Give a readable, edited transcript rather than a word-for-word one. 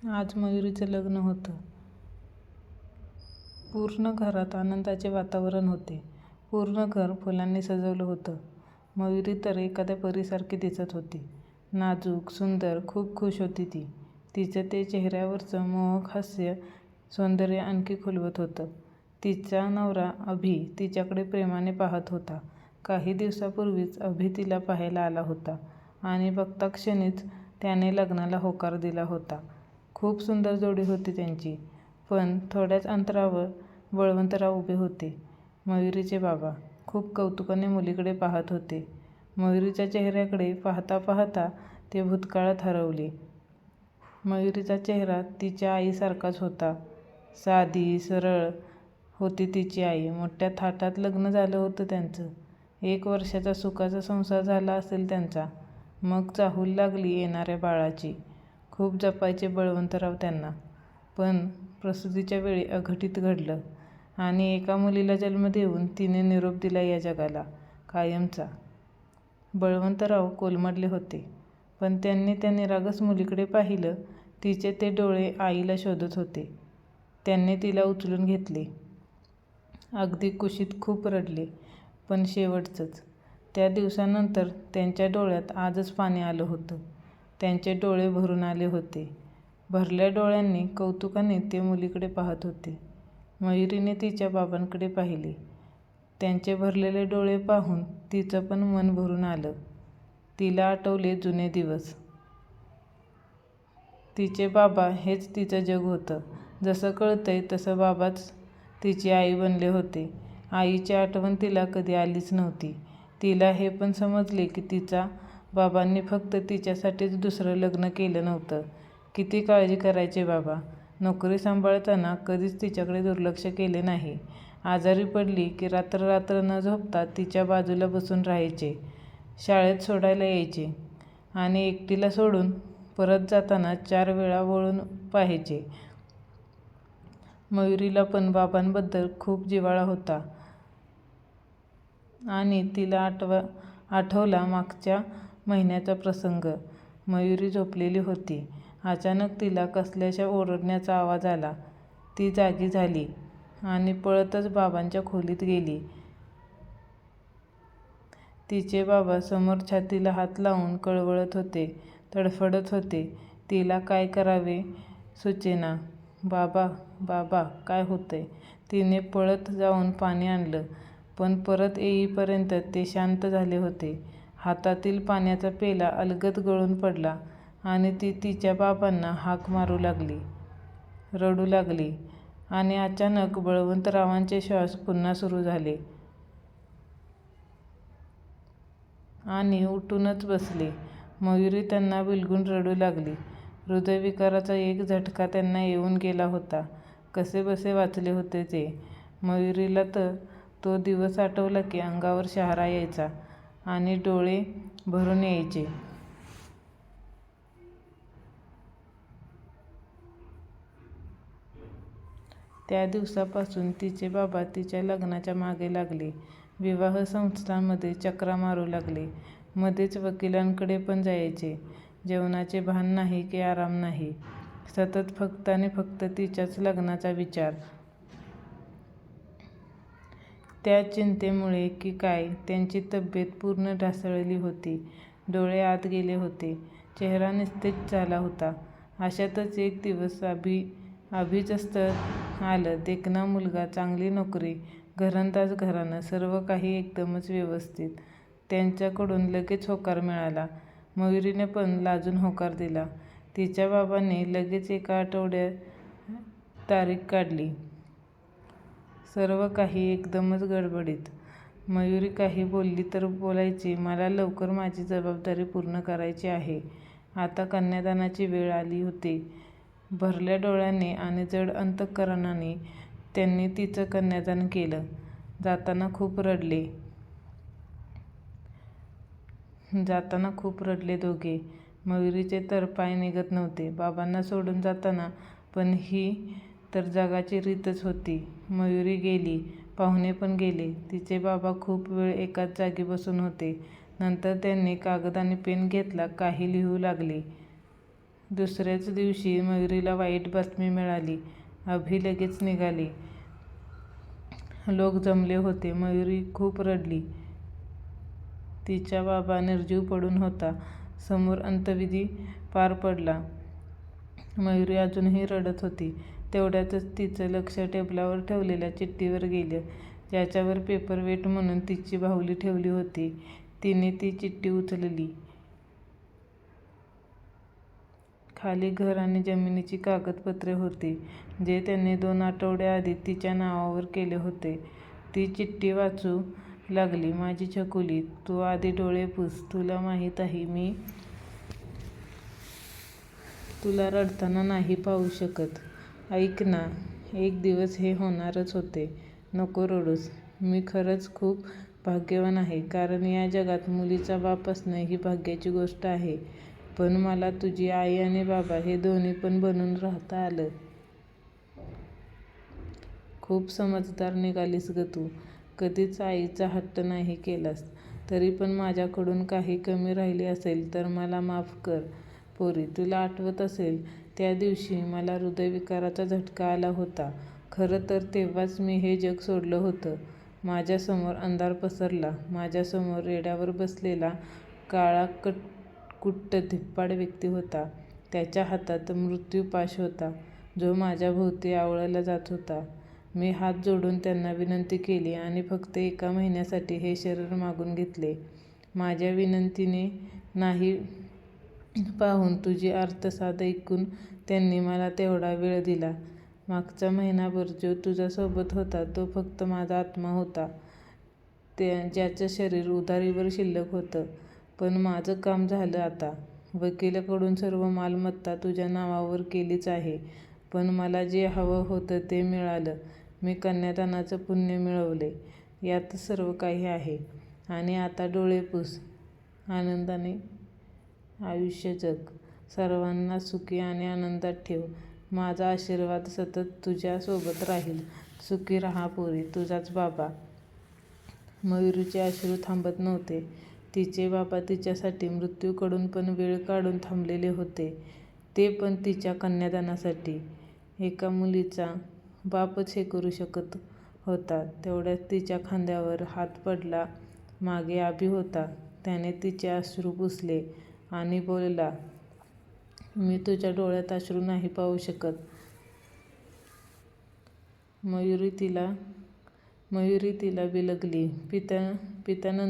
आज मयुरीचं लग्न होतं. पूर्ण घरात आनंदाचे वातावरण होते. पूर्ण घर फुलांनी सजवलं होतं. मयुरी तर एखाद्या परीसारखी दिसत होती. नाजूक, सुंदर, खूप खुश होती ती. तिचं ते चेहऱ्यावरचं मोहक हास्य सौंदर्य आणखी खुलवत होतं. तिचा नवरा अभि तिच्याकडे प्रेमाने पाहत होता. काही दिवसापूर्वीच अभि तिला पाहायला आला होता आणि बघताक्षणीच त्याने लग्नाला होकार दिला होता. खूप सुंदर जोडी होती त्यांची. पण थोड्याच अंतरावर बळवंतराव उभे होते. मयुरीचे बाबा खूप कौतुकाने मुलीकडे पाहत होते. मयुरीच्या चेहऱ्याकडे पाहता पाहता ते भूतकाळात हरवले. मयुरीचा चेहरा तिच्या आईसारखाच होता. साधी, सरळ होती तिची आई. मोठ्या थाटात लग्न झालं होतं त्यांचं. 1 वर्षाचा सुखाचा संसार झाला असेल त्यांचा. मग चाहूल लागली येणाऱ्या बाळाची. खूप जपायचे बळवंतराव त्यांना. पण प्रसूतीच्या वेळी अघटित घडलं आणि एका मुलीला जन्म देऊन तिने निरोप दिला या जगाला कायमचा. बळवंतराव कोलमडले होते. पण त्यांनी त्या निरागस मुलीकडे पाहिलं. तिचे ते डोळे आईला शोधत होते. त्यांनी तिला उचलून घेतले. अगदी कुशीत खूप रडले. पण शेवटचंच. त्या दिवसानंतर त्यांच्या डोळ्यात आजच पाणी आलं होतं. त्यांचे डोळे भरून आले होते. भरल्या डोळ्यांनी कौतुकाने ते मुलीकडे पाहत होते. मयुरीने तिच्या बाबांकडे पाहिले. त्यांचे भरलेले डोळे पाहून तिचं पण मन भरून आलं. तिला आठवले जुने दिवस. तिचे बाबा हेच तिचं जग होतं. जसं कळतंय तसं बाबाच तिची आई बनले होते. आईची आठवण तिला कधी आलीच नव्हती. तिला हे पण समजले की तिच्या बाबांनी फक्त तिच्यासाठीच दुसरं लग्न केलं नव्हतं. किती काळजी करायचे बाबा. नोकरी सांभाळताना कधीच तिच्याकडे दुर्लक्ष केले नाही. आजारी पडली की रात्र रात्र न झोपता तिच्या बाजूला बसून राहायचे. शाळेत सोडायला यायचे आणि एकटीला सोडून परत जाताना 4 वेळा वळून पाहायचे. मयुरीला पण बाबांबद्दल खूप जिव्हाळा होता आणि तिला आठवला मागच्या महिन्याचा प्रसंग. मयुरी झोपलेली होती. अचानक तिला कसल्याशा ओरडण्याचा आवाज आला. ती जागी झाली आणि पळतच बाबांच्या खोलीत गेली. तिचे बाबा समोर छातीला हात लावून कळवळत होते, तडफडत होते. तिला काय करावे सुचेना. बाबा, बाबा, काय होतंय? तिने पळत जाऊन पाणी आणलं. पण परत येईपर्यंत ते शांत झाले होते. हातातील पाण्याचा पेला अलगद गळून पडला आणि ती तिच्या बाबांना हाक मारू लागली, रडू लागली आणि अचानक बळवंतरावांचे श्वास पुन्हा सुरू झाले आणि उठूनच बसले. मयुरी त्यांना बिलगून रडू लागली. हृदयविकाराचा एक झटका त्यांना येऊन गेला होता. कसेबसे वाचले होते ते. मयुरीला तर तो दिवस आठवला की अंगावर शहारा यायचा आणि डोळे भरून यायचे. त्या दिवसापासून तिचे बाबा तिच्या लग्नाच्या मागे लागले. विवाह संस्थांमध्ये चकरा मारू लागले. मध्येच वकिलांकडे पण जायचे. जेवणाचे भान नाही की आराम नाही. सतत फक्त आणि फक्त तिच्याच लग्नाचा विचार. त्या चिंतेमुळे की काय त्यांची तब्येत पूर्ण ढासळली होती. डोळे आत गेले होते. चेहरा निस्तेज झाला होता. अशातच एक दिवस अभिचं स्थळ आलं. देखणा मुलगा, चांगली नोकरी, घरंदाज घराणं, सर्व काही एकदमच व्यवस्थित. त्यांच्याकडून लगेच होकार मिळाला. मयुरीने पण लाजून होकार दिला. तिच्या बाबांनी लगेच एका आठवड्यात तारीख काढली. सर्व काही एकदमच गडबडीत. मयुरी काही बोलली तर बोलायची, मला लवकर माझी जबाबदारी पूर्ण करायची आहे. आता कन्यादानाची वेळ आली होती. भरल्या डोळ्यांनी आणि जड अंतःकरणाने त्यांनी तिचं कन्यादान केलं. जाताना खूप रडले दोघे. मयुरीचे तर पाय निघत नव्हते बाबांना सोडून जाताना. पण ही तर जगाची रीतच होती. मयुरी गेली. पाहुणे पण गेले. तिचे बाबा खूप वेळ एकाच जागी बसून होते. नंतर त्यांनी कागद आणि पेन घेतला. काही लिहू लागले. दुसऱ्याच दिवशी मयुरीला वाईट बातमी मिळाली. अभि लगेच निघाली. लोक जमले होते. मयुरी खूप रडली. तिचा बाबा निर्जीव पडून होता. समोर अंत्यविधी पार पडला. मयुरी अजूनही रडत होती. तेवढ्यातच तिचं लक्ष टेबलावर ठेवलेल्या चिठ्ठीवर गेलं, ज्याच्यावर पेपरवेट म्हणून तिची बाहुली ठेवली होती. तिने ती चिठ्ठी उचलली. खाली घर आणि जमिनीची कागदपत्रे होती, जे त्यांनी 2 आठवड्याआधी तिच्या नावावर केले होते. ती चिठ्ठी वाचू लागली. माझी छकुली, तू आधी डोळे पुस. तुला माहीत आहे, मी तुला रडताना नाही पाहू शकत. ऐक ना, एक दिवस हे होणारच होते. नको रडूस. मी खरंच खूप भाग्यवान आहे, कारण या जगात मुलीचा बाप असणं ही भाग्याची गोष्ट आहे. पण मला तुझी आई आणि बाबा हे दोन्ही पण बनून राहता आलं. खूप समजदार निघालीस ग तू. कधीच आईचा हट्ट नाही केलास. तरी पण माझ्याकडून काही कमी राहिली असेल तर मला माफ कर. पोरी, तुला आठवत असेल त्या दिवशी मला हृदयविकाराचा झटका आला होता. खरं तर तेव्हाच मी हे जग सोडलं होतं. माझ्यासमोर अंधार पसरला. माझ्यासमोर रेड्यावर बसलेला काळा कुट्ट धिप्पाड व्यक्ती होता. त्याच्या हातात मृत्यूपाश होता, जो माझ्याभोवती आवळला जात होता. मी हात जोडून त्यांना विनंती केली आणि फक्त 1 महिन्यासाठी हे शरीर मागून घेतले. माझ्या विनंतीने नाही पाहून, तुझी अर्थसाध ऐकून त्यांनी मला तेवढा वेळ दिला. मागचा महिनाभर जो तुझ्यासोबत होता तो फक्त माझा आत्मा होता, ज्याचं शरीर उधारीवर शिल्लक होतं. पण माझं काम झालं आता. वकिलाकडून सर्व मालमत्ता तुझ्या नावावर केलीच आहे. पण मला जे हवं होतं ते मिळालं. मी कन्यादानाचं पुण्य मिळवलंय. यातच सर्व काही आहे. आणि आता डोळे पुस. आनंदाने आयुष्य जग. सर्वांना सुखी आणि आनंदात ठेव. माझा आशीर्वाद सतत तुझ्या सोबत राहील. सुखी राहा पोरी. तुझाच बाबा. मयुरीचे अश्रू थांबत नव्हते. तिचे बाबा तिच्यासाठी मृत्यूकडून पण वेळ काढून थांबलेले होते. ते पण तिच्या कन्यादानासाठी. एका मुलीचा बापच हे करू शकत होता. तेवढ्यात तिच्या खांद्यावर हात पडला. मागे अभि होता. त्याने तिचे अश्रू पुसले आणि बोलला, मी तुझ्या डोळ्यात अश्रू नाही पाहू शकत. मयुरी तिला बिलगली. पित्यानंतर